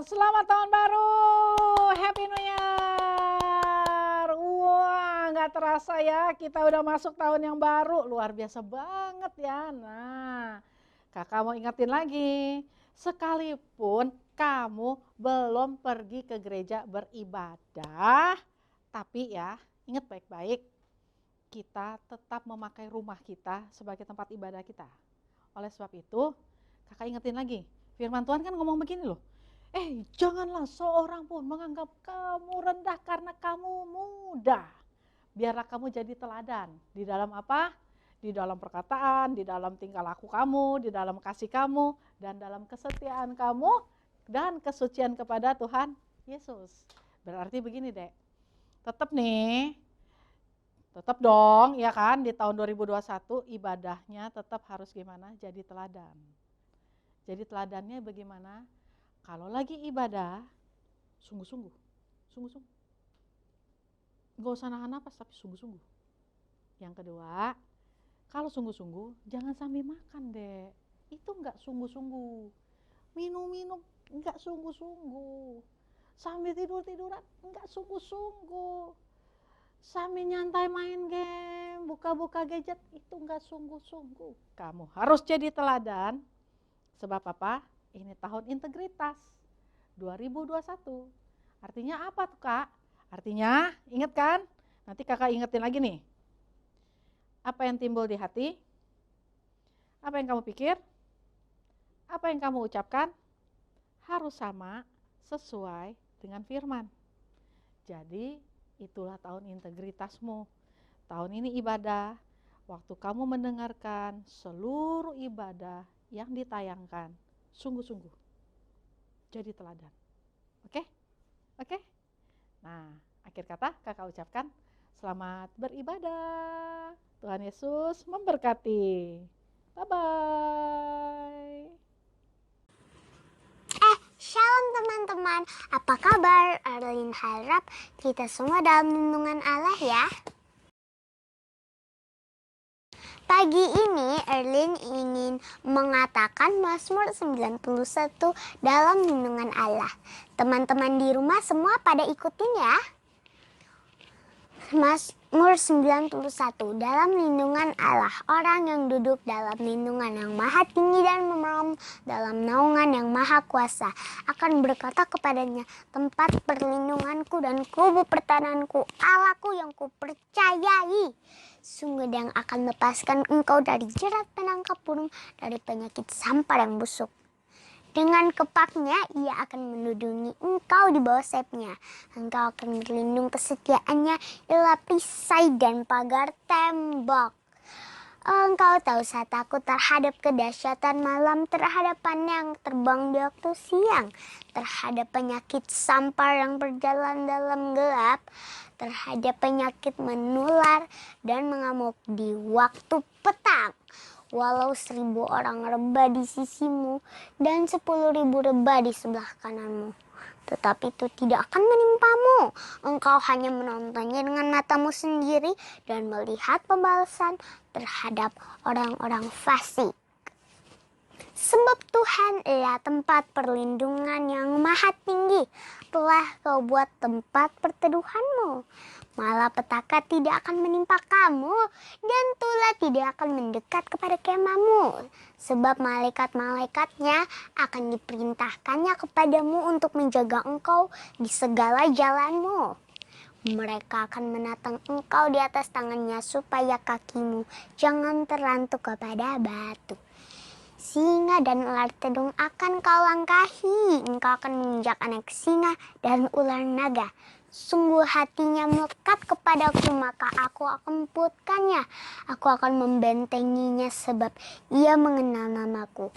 Selamat tahun baru, Happy New Year. Wah, nggak terasa ya, kita udah masuk tahun yang baru, luar biasa banget ya. Nah, kakak mau ingetin lagi, sekalipun kamu belum pergi ke gereja beribadah, tapi ya, ingat baik-baik, kita tetap memakai rumah kita sebagai tempat ibadah kita. Oleh sebab itu, kakak ingetin lagi, firman Tuhan kan ngomong begini loh, janganlah seorang pun menganggap kamu rendah karena kamu muda. Biarlah kamu jadi teladan. Di dalam apa? Di dalam perkataan, di dalam tingkah laku kamu, di dalam kasih kamu, dan dalam kesetiaan kamu, dan kesucian kepada Tuhan Yesus. Berarti begini dek, tetap dong ya kan, di tahun 2021 ibadahnya tetap harus gimana? Jadi teladan. Jadi teladannya bagaimana? Kalau lagi ibadah, sungguh-sungguh. Gak usah nahan napas, tapi sungguh-sungguh. Yang kedua, kalau sungguh-sungguh, jangan sambil makan deh. Itu gak sungguh-sungguh. Minum-minum gak sungguh-sungguh. Sambil tidur-tiduran gak sungguh-sungguh. Sambil nyantai main game, buka-buka gadget, itu gak sungguh-sungguh. Kamu harus jadi teladan. Sebab apa? Ini tahun integritas 2021. Artinya apa tuh kak? Artinya ingat kan? Nanti kakak ingetin lagi nih. Apa yang timbul di hati? Apa yang kamu pikir? Apa yang kamu ucapkan? Harus sama sesuai dengan firman. Jadi itulah tahun integritasmu. Tahun ini ibadah. Waktu kamu mendengarkan seluruh ibadah yang ditayangkan, sungguh-sungguh jadi teladan. Oke? Nah, akhir kata kakak ucapkan selamat beribadah. Tuhan Yesus memberkati. Bye-bye. Shalom teman-teman, apa kabar? Arlin harap kita semua dalam lindungan Allah ya. Pagi ini Erlin ingin mengatakan Mazmur 91 dalam lindungan Allah. Teman-teman di rumah semua pada ikutin ya. Mazmur 91 dalam lindungan Allah. Orang yang duduk dalam lindungan yang maha tinggi dan memerem dalam naungan yang maha kuasa akan berkata kepadanya, tempat perlindunganku dan kubu pertahananku, Allahku yang kupercayai. Sungguh dia yang akan lepaskan engkau dari jerat penangkap burung, dari penyakit sampar yang busuk. Dengan kepaknya ia akan melindungi engkau di bawah sayapnya. Engkau akan berlindung kesetiaannya ialah perisai dan pagar tembok. Engkau tahu saat aku terhadap kedahsyatan malam, terhadap panah yang terbang di waktu siang, terhadap penyakit sampar yang berjalan dalam gelap, terhadap penyakit menular dan mengamuk di waktu petang. Walau 1.000 orang rebah di sisimu dan 10.000 rebah di sebelah kananmu, tetapi itu tidak akan menimpamu. Engkau hanya menontonnya dengan matamu sendiri dan melihat pembalasan terhadap orang-orang fasik. Sebab Tuhan adalah tempat perlindungan yang maha tinggi, telah kau buat tempat perteduhanmu. Malapetaka tidak akan menimpa kamu, dan tulah tidak akan mendekat kepada kemahmu. Sebab malaikat-malaikatnya akan diperintahkannya kepadamu untuk menjaga engkau di segala jalanmu. Mereka akan menatang engkau di atas tangannya supaya kakimu jangan terlantuk kepada batu. Singa dan ular tedung akan kau langkahi, engkau akan menginjak anak singa dan ular naga. Sungguh hatinya melekat kepadaku, maka aku akan emputkannya. Aku akan membentenginya sebab ia mengenal namaku.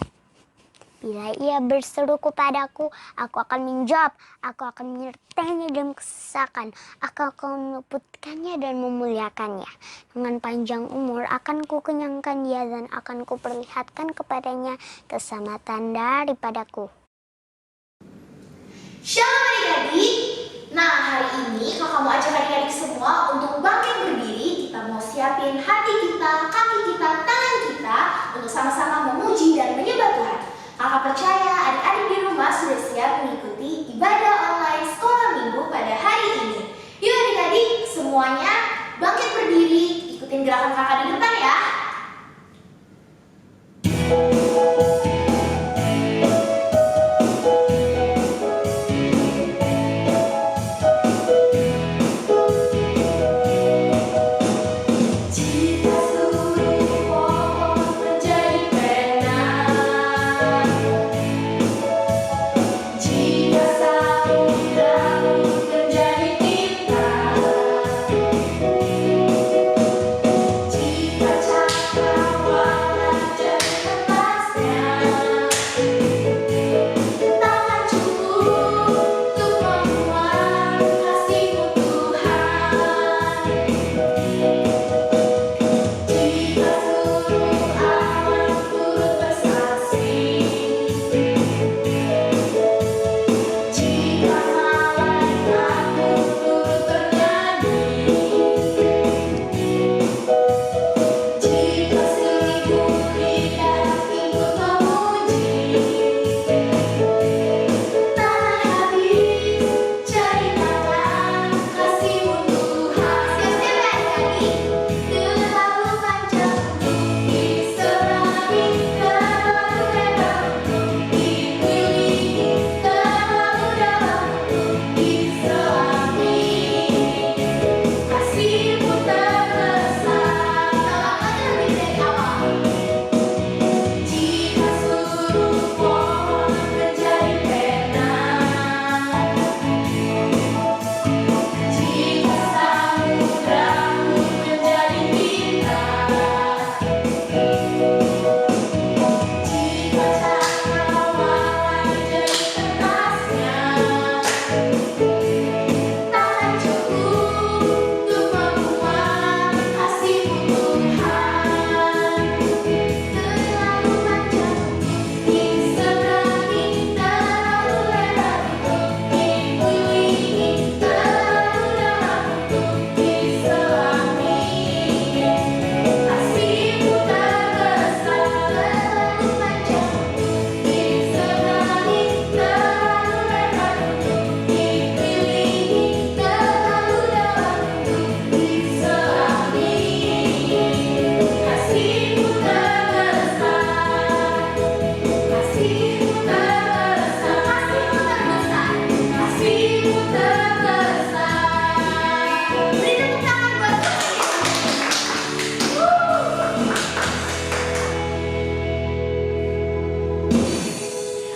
Bila ia berseru kepadaku, aku akan menjawab. Aku akan menyertainya dalam kesesakan. Aku akan meluputkannya dan memuliakannya. Dengan panjang umur akan kukenyangkan dia dan akan kuperlihatkan kepadanya keselamatan daripadaku. Shalom adik-adik. Nah, hari ini kakak mau ajak adik-adik semua untuk bangkit berdiri. Kita mau siapin hati kita, kaki kita, tangan kita untuk sama-sama memuji dan menyembah Tuhan. Kakak percaya adik-adik di rumah sudah siap mengikuti gerakan kakak di depan ya.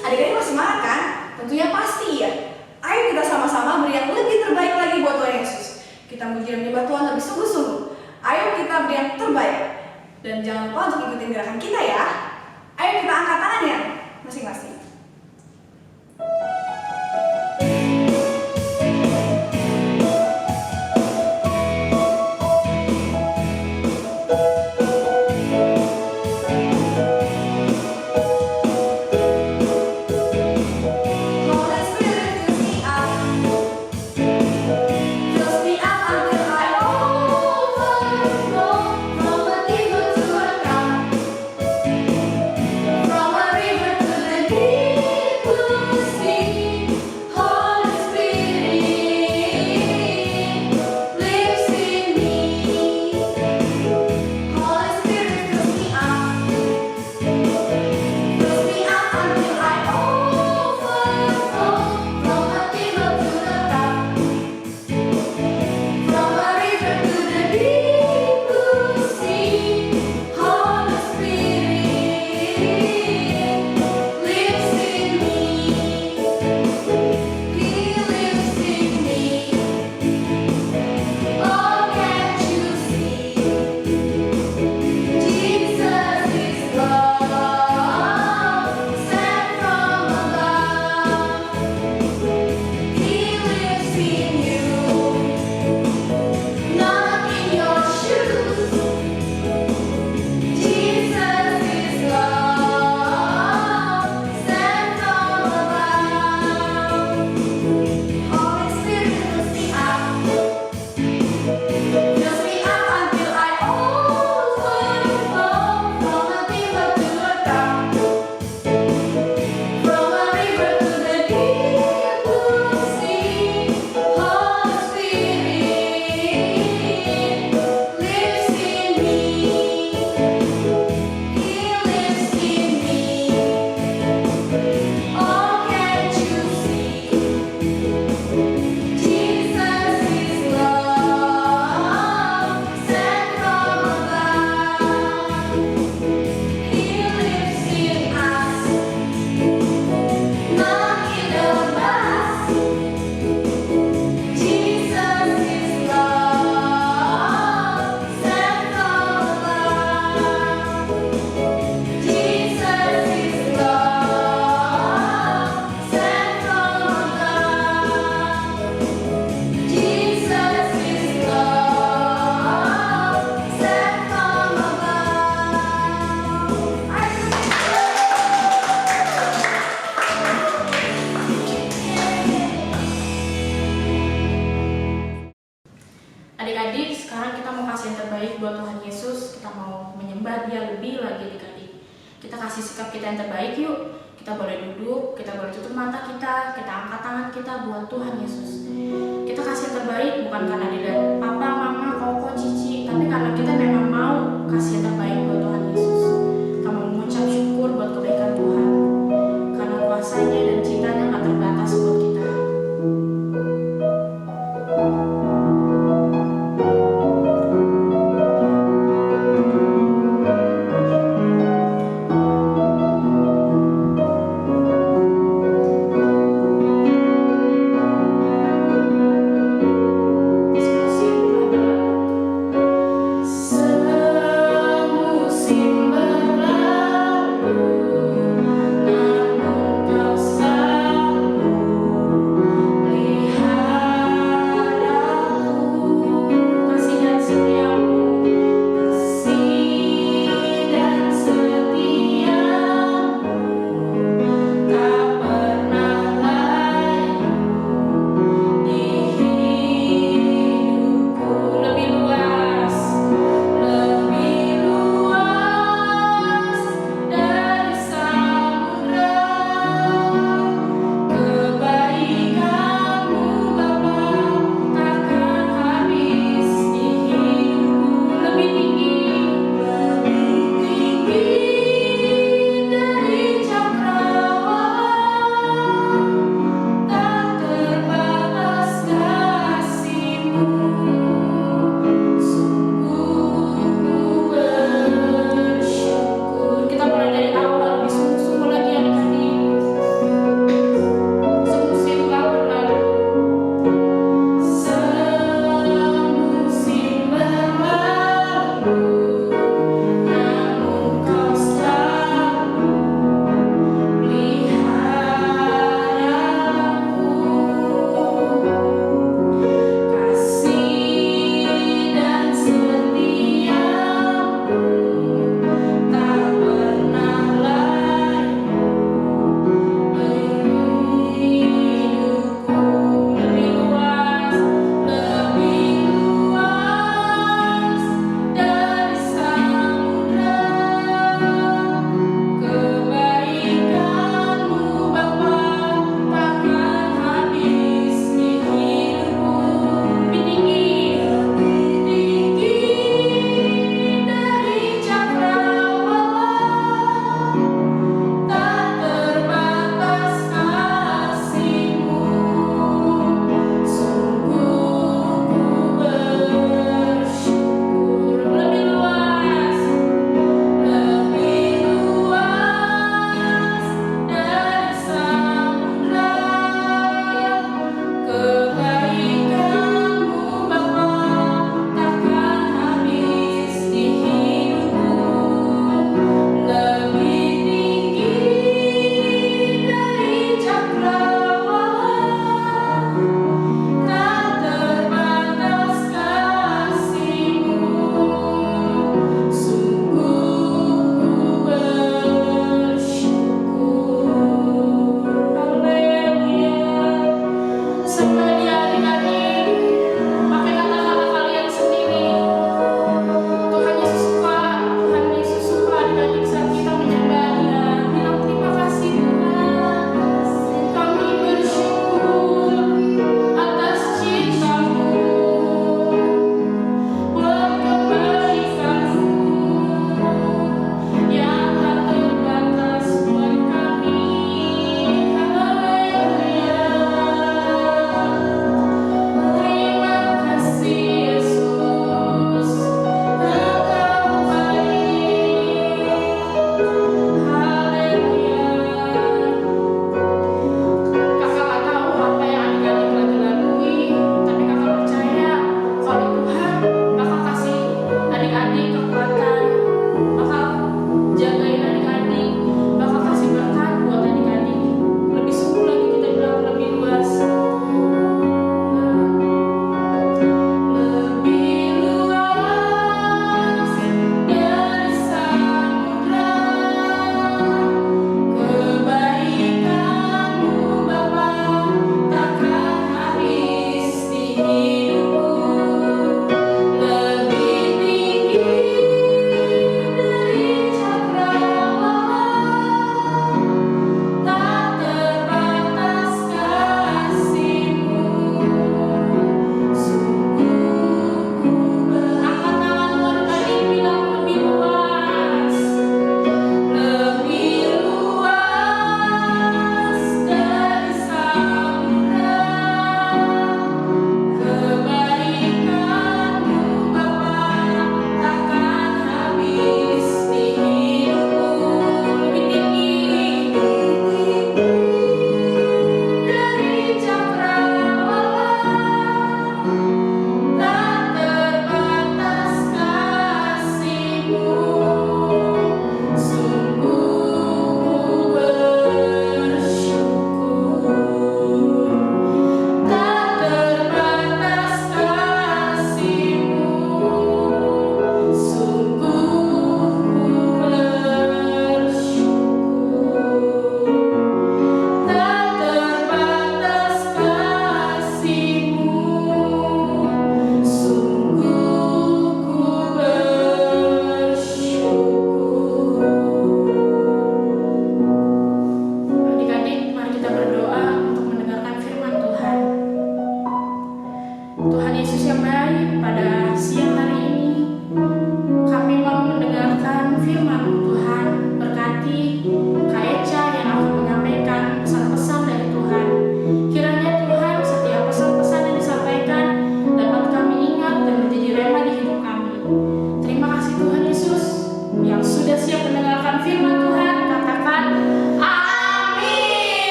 Adik-adik masih semangat kan? Tentunya pasti ya. Ayo kita sama-sama beri yang lebih terbaik lagi buat Tuhan Yesus. Kita muji dan menyembah Tuhan lebih sungguh-sungguh. Ayo kita beri yang terbaik. Dan jangan lupa untuk ikutin gerakan kita ya. Ayo kita angkat tangannya masing-masing. From a river Kita kasih sikap kita yang terbaik yuk. Kita boleh duduk, kita boleh tutup mata kita angkat tangan kita buat Tuhan Yesus. Kita kasih yang terbaik bukan karena dilihat papa, mama, koko, cici, tapi karena kita memang mau kasih yang terbaik buat Tuhan Yesus. Kita mau mengucap syukur buat kebaikan Tuhan, karena kuasanya dan cintanya gak terbatas buat kita. Semusim berlalu, namun kau selalu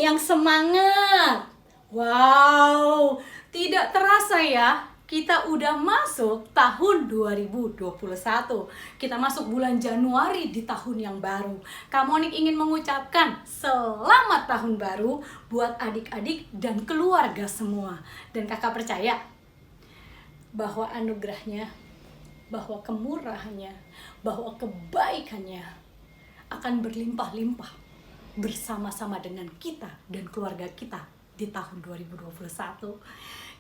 yang semangat. Wow, tidak terasa ya, kita udah masuk tahun 2021. Kita masuk bulan Januari di tahun yang baru. Kak Monik ingin mengucapkan selamat tahun baru buat adik-adik dan keluarga semua. Dan kakak percaya bahwa anugerahnya, bahwa kemurahannya, bahwa kebaikannya akan berlimpah-limpah bersama-sama dengan kita dan keluarga kita di tahun 2021.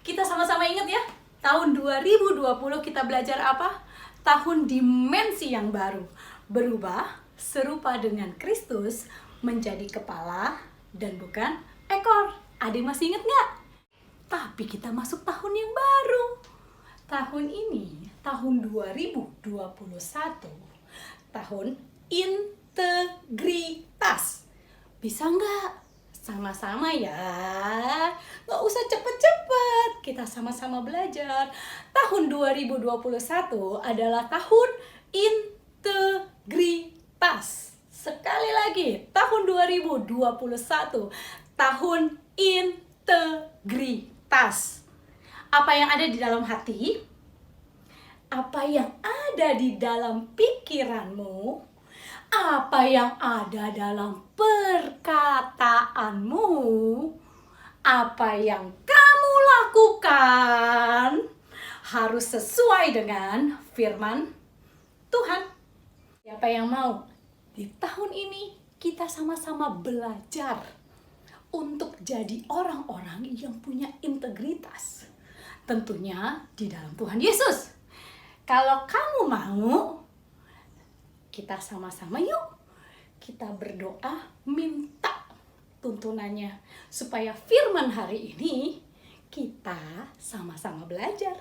Kita sama-sama ingat ya, tahun 2020 kita belajar apa? Tahun dimensi yang baru, berubah serupa dengan Kristus menjadi kepala dan bukan ekor. Adik masih ingat nggak? Tapi kita masuk tahun yang baru. Tahun ini, tahun 2021, tahun integritas. Bisa nggak? Sama-sama ya, nggak usah cepet-cepet, kita sama-sama belajar. Tahun 2021 adalah tahun integritas. Sekali lagi, tahun 2021, tahun integritas. Apa yang ada di dalam hati, apa yang ada di dalam pikiranmu, apa yang ada dalam perkataanmu, apa yang kamu lakukan harus sesuai dengan firman Tuhan. Siapa yang mau di tahun ini kita sama-sama belajar untuk jadi orang-orang yang punya integritas, tentunya di dalam Tuhan Yesus. Kalau kamu mau, kita sama-sama yuk, kita berdoa minta tuntunannya supaya firman hari ini kita sama-sama belajar.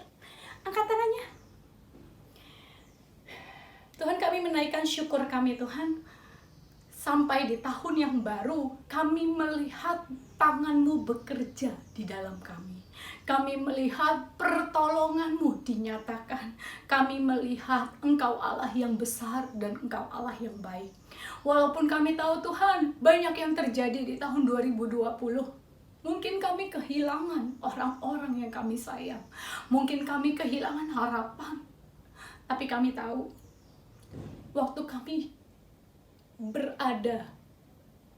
Angkat tangannya. Tuhan, kami menaikkan syukur kami Tuhan, sampai di tahun yang baru kami melihat tangan-Mu bekerja di dalam kami. Kami melihat pertolongan-Mu dinyatakan. Kami melihat Engkau Allah yang besar dan Engkau Allah yang baik. Walaupun kami tahu Tuhan, banyak yang terjadi di tahun 2020. Mungkin kami kehilangan orang-orang yang kami sayang. Mungkin kami kehilangan harapan. Tapi kami tahu, waktu kami berada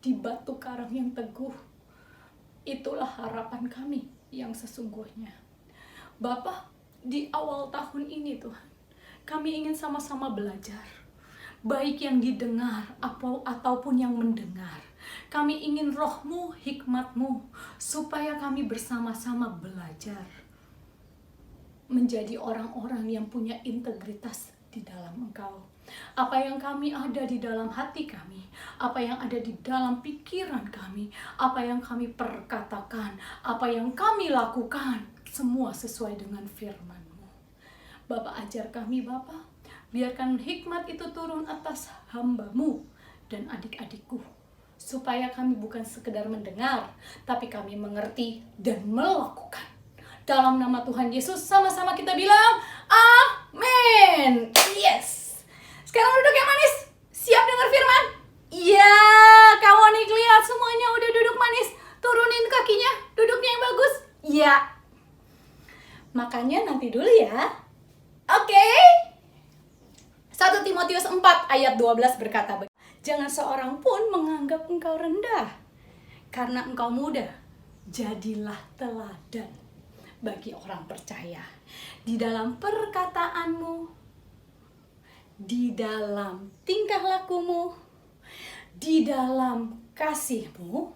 di batu karang yang teguh, itulah harapan kami yang sesungguhnya. Bapa, di awal tahun ini Tuhan, kami ingin sama-sama belajar, baik yang didengar ataupun yang mendengar. Kami ingin Roh-Mu, hikmat-Mu, supaya kami bersama-sama belajar menjadi orang-orang yang punya integritas di dalam Engkau. Apa yang kami ada di dalam hati kami, apa yang ada di dalam pikiran kami, apa yang kami perkatakan, apa yang kami lakukan, semua sesuai dengan firman-Mu. Bapa, ajar kami Bapa, biarkan hikmat itu turun atas hamba-Mu dan adik-adikku, supaya kami bukan sekedar mendengar, tapi kami mengerti dan melakukan. Dalam nama Tuhan Yesus, sama-sama kita bilang, amin. Yes. Sekarang duduk yang manis. Siap dengar firman? Iya, kamu nih lihat semuanya udah duduk manis. Turunin kakinya, duduknya yang bagus. Iya. Makanya nanti dulu ya. Oke. 1 Timotius 4 ayat 12 berkata, jangan seorang pun menganggap engkau rendah karena engkau muda. Jadilah teladan bagi orang percaya di dalam perkataanmu, di dalam tingkah lakumu, di dalam kasihmu,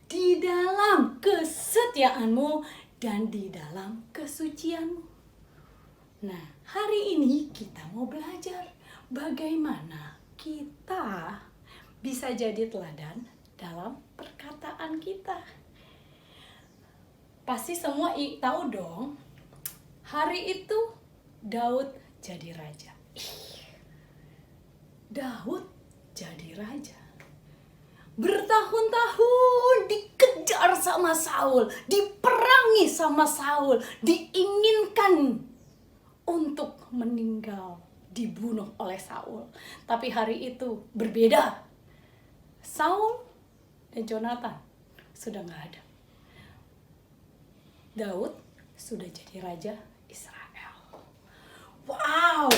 di dalam kesetiaanmu, dan di dalam kesucianmu. Nah, hari ini kita mau belajar bagaimana kita bisa jadi teladan dalam perkataan kita. Pasti semua tahu dong, hari itu Daud jadi raja. Daud jadi raja. Bertahun-tahun dikejar sama Saul, diperangi sama Saul, diinginkan untuk meninggal, dibunuh oleh Saul. Tapi hari itu berbeda. Saul dan Jonathan sudah nggak ada. Daud sudah jadi raja Israel. Wow,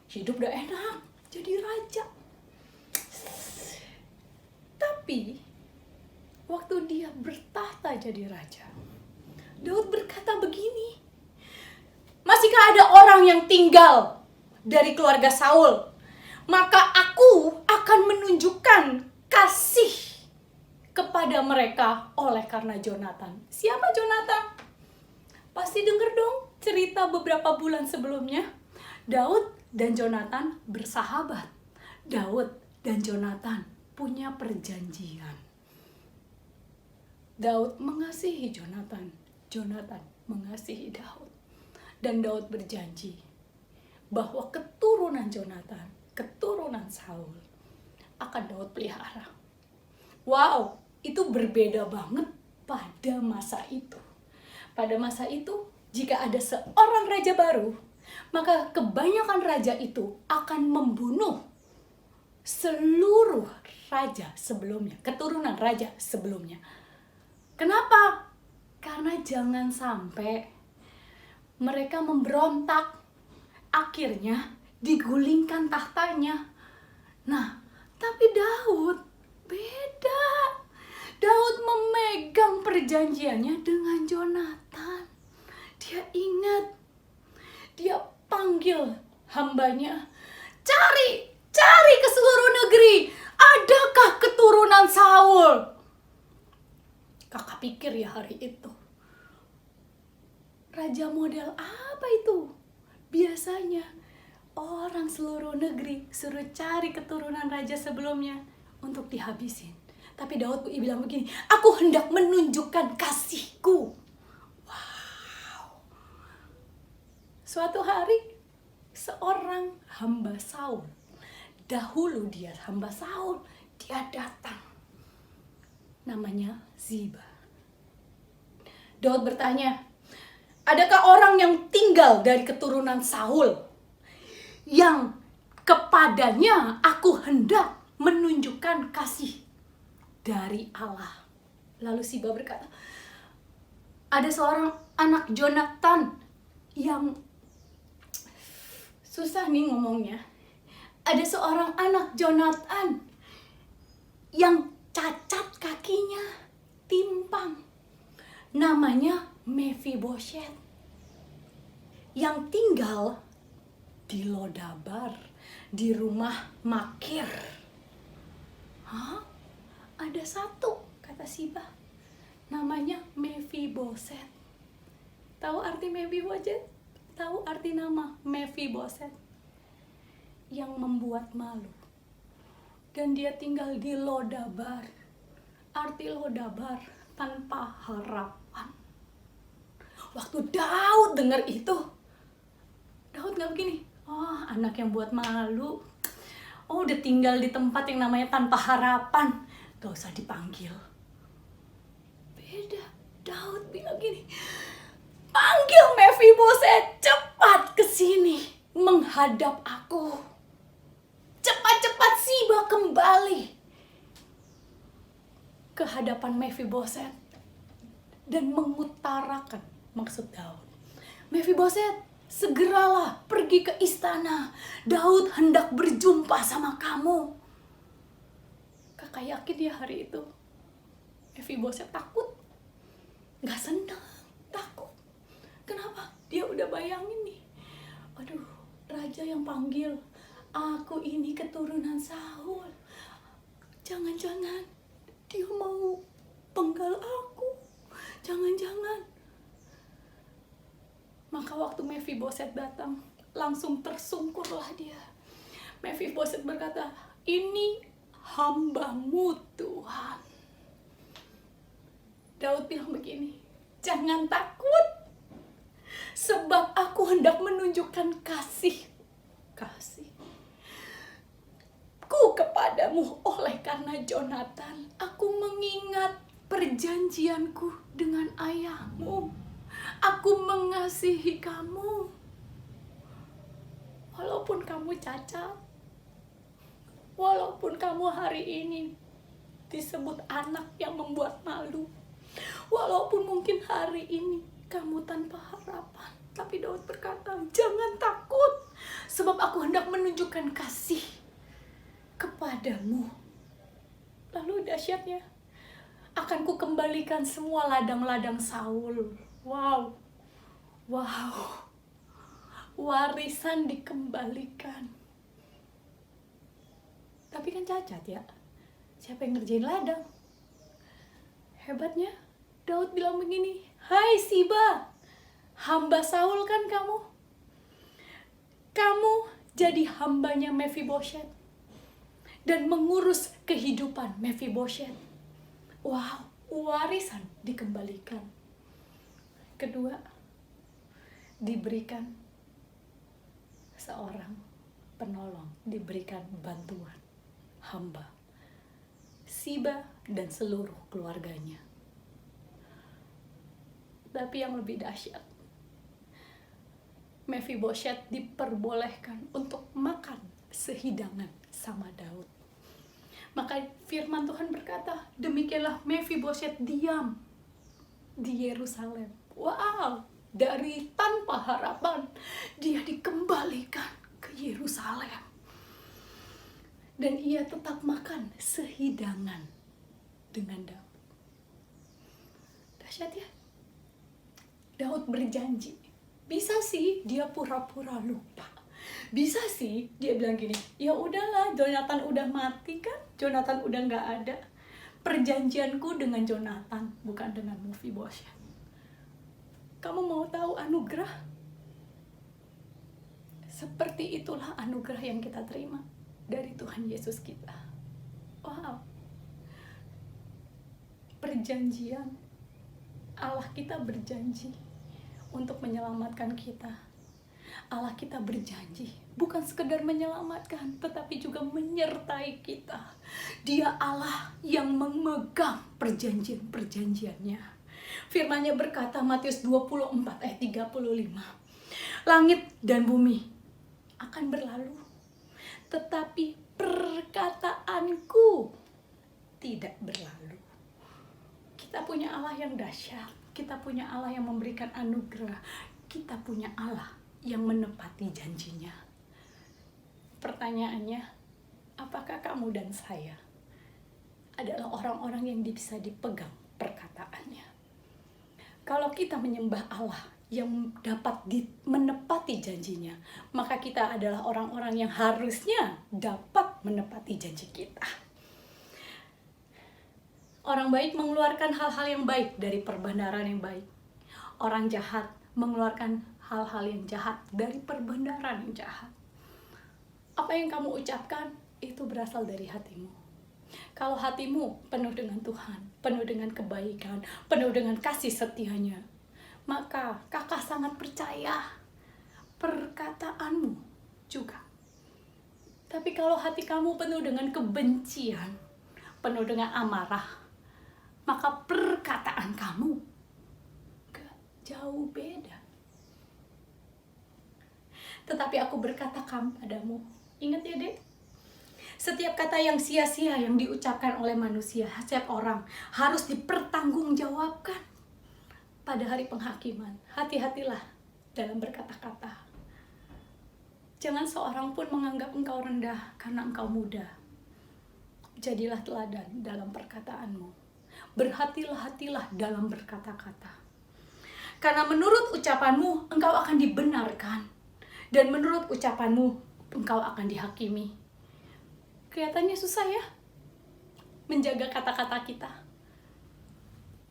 hidup udah enak jadi raja. Tapi waktu dia bertahta jadi raja, Daud berkata begini, masihkah ada orang yang tinggal dari keluarga Saul? Maka aku akan menunjukkan kasih kepada mereka oleh karena Jonatan. Siapa Jonatan? Pasti denger dong cerita beberapa bulan sebelumnya. Daud dan Jonatan bersahabat. Daud dan Jonatan punya perjanjian. Daud mengasihi Jonatan. Jonatan mengasihi Daud. Dan Daud berjanji bahwa keturunan Jonatan, keturunan Saul akan Daud pelihara. Wow, itu berbeda banget pada masa itu. Pada masa itu, jika ada seorang raja baru, maka kebanyakan raja itu akan membunuh seluruh raja sebelumnya, keturunan raja sebelumnya. Kenapa? Karena jangan sampai mereka memberontak, akhirnya digulingkan tahtanya. Nah, tapi Daud beda. Daud memegang perjanjiannya dengan Jonatan. Dia ingat, dia panggil hambanya, cari ke seluruh negeri, adakah keturunan Saul? Kakak pikir ya hari itu, raja model apa itu? Biasanya orang seluruh negeri suruh cari keturunan raja sebelumnya untuk dihabisin. Tapi Daud bilang begini, aku hendak menunjukkan kasihku. Wow. Suatu hari, seorang hamba Saul, dahulu dia hamba Saul, dia datang. Namanya Ziba. Daud bertanya, adakah orang yang tinggal dari keturunan Saul yang kepadanya aku hendak menunjukkan kasih dari Allah? Lalu Ziba berkata, ada seorang anak Jonatan yang susah nih ngomongnya. Ada seorang anak Jonatan yang cacat kakinya, timpang. Namanya Mephiboset, yang tinggal di Lodabar, di rumah Makir. Hah? Ada satu, kata Ziba, namanya Mephiboset. Tahu arti Mephiboset? Tahu arti nama Mephiboset? Yang membuat malu. Dan dia tinggal di Lodabar. Arti Lodabar, tanpa harapan. Waktu Daud dengar itu, Daud gak begini, oh anak yang buat malu, oh udah tinggal di tempat yang namanya tanpa harapan, gak usah dipanggil. Beda, Daud bilang gini, panggil Mephiboset, cepat kesini menghadap aku. Cepat-cepat Ziba kembali ke hadapan Mephiboset dan mengutarakan maksud Daud. Mephiboset, segeralah pergi ke istana. Daud hendak berjumpa sama kamu. Kakak yakin ya hari itu Mephiboset takut, gak senang, takut. Kenapa? Dia udah bayangin nih, aduh, raja yang panggil, aku ini keturunan Saul. Jangan-jangan dia mau penggal aku. Jangan-jangan. Maka waktu Mephiboset datang, langsung tersungkurlah dia. Mephiboset berkata, ini hambamu Tuhan. Daud bilang begini, jangan takut, sebab aku hendak menunjukkan kasih ku kepadamu oleh karena Jonatan. Aku mengingat perjanjianku dengan ayahmu. Aku mengasihi kamu. Walaupun kamu cacat, walaupun kamu hari ini disebut anak yang membuat malu. Walaupun mungkin hari ini kamu tanpa harapan, tapi Daud berkata, jangan takut, sebab aku hendak menunjukkan kasih kepadamu. Lalu dahsyatnya, akan kukembalikan semua ladang-ladang Saul. Wow, warisan dikembalikan. Tapi kan cacat ya, siapa yang ngerjain ladang? Hebatnya, Daud bilang begini, hai Siba, hamba Saul kan kamu? Kamu jadi hambanya Mephibosheth dan mengurus kehidupan Mephibosheth. Wow, warisan dikembalikan. Kedua, diberikan seorang penolong, diberikan bantuan hamba Siba dan seluruh keluarganya. Tapi yang lebih dahsyat, Mephibosheth diperbolehkan untuk makan sehidangan sama Daud. Maka firman Tuhan berkata, demikianlah Mephibosheth diam di Yerusalem. Wow, dari tanpa harapan dia dikembalikan ke Yerusalem. Dan ia tetap makan sehidangan dengan Daud. Dahsyat ya? Daud berjanji. Bisa sih dia pura-pura lupa. Bisa sih dia bilang gini, ya udahlah, Jonathan udah mati kan? Jonathan udah nggak ada. Perjanjianku dengan Jonathan, bukan dengan Mephibosheth. Kamu mau tahu anugerah? Seperti itulah anugerah yang kita terima dari Tuhan Yesus kita. Wow. Perjanjian. Allah kita berjanji untuk menyelamatkan kita. Allah kita berjanji bukan sekedar menyelamatkan, tetapi juga menyertai kita. Dia Allah yang memegang perjanjian-perjanjiannya. Firman-Nya berkata, Matius 24 ayat 35. Langit dan bumi akan berlalu, tetapi perkataanku tidak berlalu. Kita punya Allah yang dahsyat. Kita punya Allah yang memberikan anugerah. Kita punya Allah yang menepati janjinya. Pertanyaannya, apakah kamu dan saya adalah orang-orang yang bisa dipegang perkataannya? Kalau kita menyembah Allah yang dapat menepati janjinya, maka kita adalah orang-orang yang harusnya dapat menepati janji kita. Orang baik mengeluarkan hal-hal yang baik dari perbendaharaan yang baik. Orang jahat mengeluarkan hal-hal yang jahat dari perbendaharaan yang jahat. Apa yang kamu ucapkan, itu berasal dari hatimu. Kalau hatimu penuh dengan Tuhan, penuh dengan kebaikan, penuh dengan kasih setianya, maka kakak sangat percaya perkataanmu juga. Tapi kalau hati kamu penuh dengan kebencian, penuh dengan amarah, maka perkataan kamu gak jauh beda. Tetapi aku berkatakan padamu, ingat ya dek, setiap kata yang sia-sia yang diucapkan oleh manusia, setiap orang harus dipertanggungjawabkan pada hari penghakiman. Hati-hatilah dalam berkata-kata. Jangan seorang pun menganggap engkau rendah karena engkau muda. Jadilah teladan dalam perkataanmu. Berhati-hatilah dalam berkata-kata. Karena menurut ucapanmu engkau akan dibenarkan, dan menurut ucapanmu engkau akan dihakimi. Kelihatannya susah ya menjaga kata-kata kita.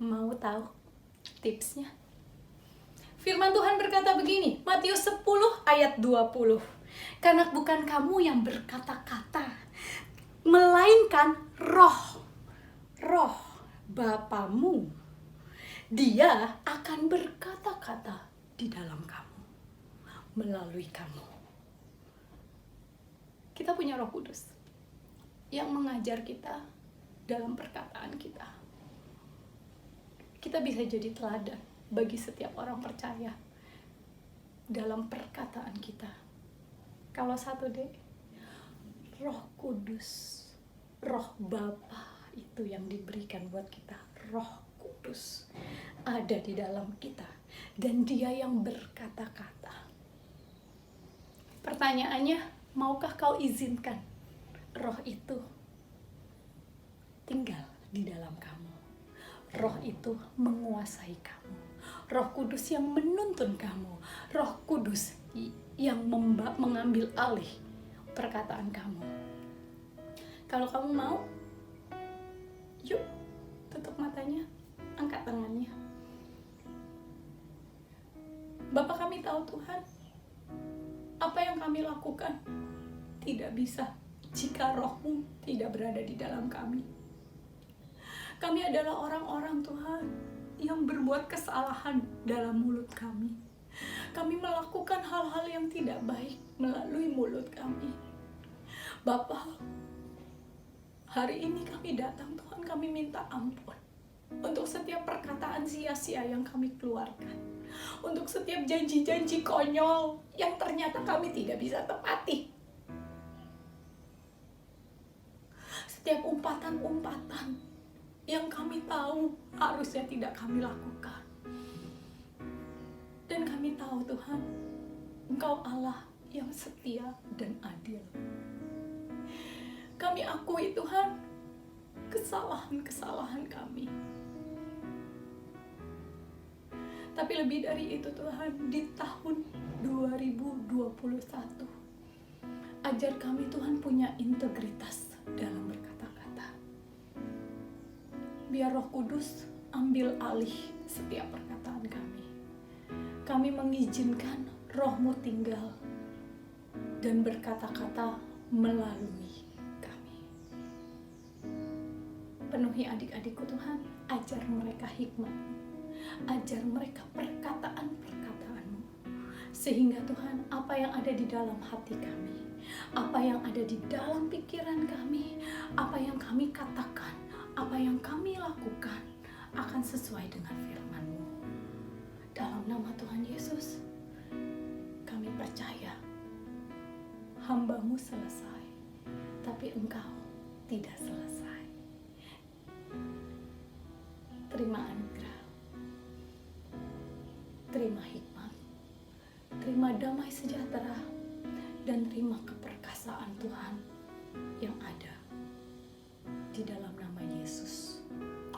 Mau tahu tipsnya? Firman Tuhan berkata begini, Matius 10 ayat 20. Karena bukan kamu yang berkata-kata, melainkan roh Bapamu. Dia akan berkata-kata di dalam kamu, melalui kamu. Kita punya Roh Kudus yang mengajar kita dalam perkataan kita. Kita bisa jadi teladan bagi setiap orang percaya dalam perkataan kita. Kalau satu deh, Roh Kudus, Roh Bapa itu yang diberikan buat kita, Roh Kudus ada di dalam kita dan Dia yang berkata-kata. Pertanyaannya, maukah kau izinkan Roh itu tinggal di dalam kamu? Roh itu menguasai kamu. Roh Kudus yang menuntun kamu. Roh Kudus yang mengambil alih perkataan kamu. Kalau kamu mau, yuk tutup matanya, angkat tangannya. Bapa kami tahu Tuhan, apa yang kami lakukan tidak bisa jika Roh-Mu tidak berada di dalam kami. Kami adalah orang-orang Tuhan yang berbuat kesalahan dalam mulut kami. Kami melakukan hal-hal yang tidak baik melalui mulut kami. Bapa, hari ini kami datang Tuhan, kami minta ampun untuk setiap perkataan sia-sia yang kami keluarkan, untuk setiap janji-janji konyol yang ternyata kami tidak bisa tepati, setiap umpatan-umpatan yang kami tahu harusnya tidak kami lakukan. Dan kami tahu Tuhan, Engkau Allah yang setia dan adil. Kami akui Tuhan kesalahan-kesalahan kami. Tapi lebih dari itu Tuhan, di tahun 2021, ajar kami Tuhan punya integritas dalam berkata-kata. Biar Roh Kudus ambil alih setiap perkataan kami. Kami mengizinkan Roh-Mu tinggal dan berkata-kata melalui kami. Penuhi adik-adikku Tuhan, ajar mereka hikmat-Mu, ajar mereka perkataan-perkataan-Mu, sehingga Tuhan apa yang ada di dalam hati kami, apa yang ada di dalam pikiran kami, apa yang kami katakan, apa yang kami lakukan akan sesuai dengan firman-Mu. Dalam nama Tuhan Yesus, kami percaya hamba-Mu selesai, tapi Engkau tidak selesai. Terima anugerah, terima hikmat, terima damai sejahtera, dan terima keperkasaan Tuhan yang ada di dalam nama Yesus,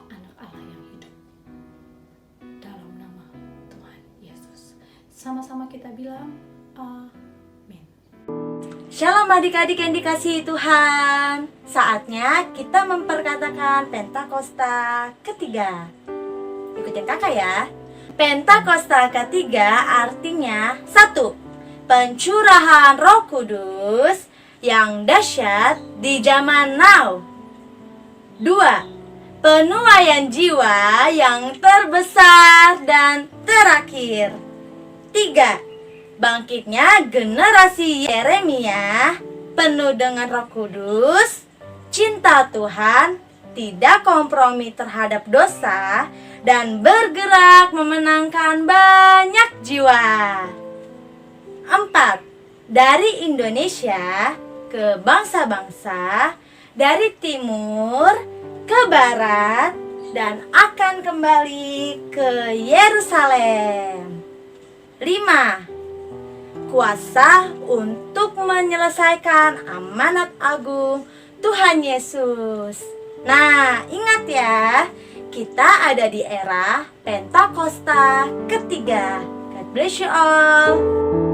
Anak Allah yang hidup. Dalam nama Tuhan Yesus. Sama-sama kita bilang amin. Shalom adik-adik yang dikasihi Tuhan. Saatnya kita memperkatakan Pentakosta ketiga. Ikutin kakak ya. Pentakosta ketiga artinya 1. Pencurahan Roh Kudus yang dahsyat di zaman now. 2. Penuaian jiwa yang terbesar dan terakhir. 3. Bangkitnya generasi Yeremia penuh dengan Roh Kudus, cinta Tuhan, tidak kompromi terhadap dosa, dan bergerak memenangkan banyak jiwa. 4. Dari Indonesia ke bangsa-bangsa, dari timur ke barat, dan akan kembali ke Yerusalem. 5. Kuasa untuk menyelesaikan amanat agung Tuhan Yesus. Nah, ingat ya, kita ada di era Pentakosta ketiga. God bless you all.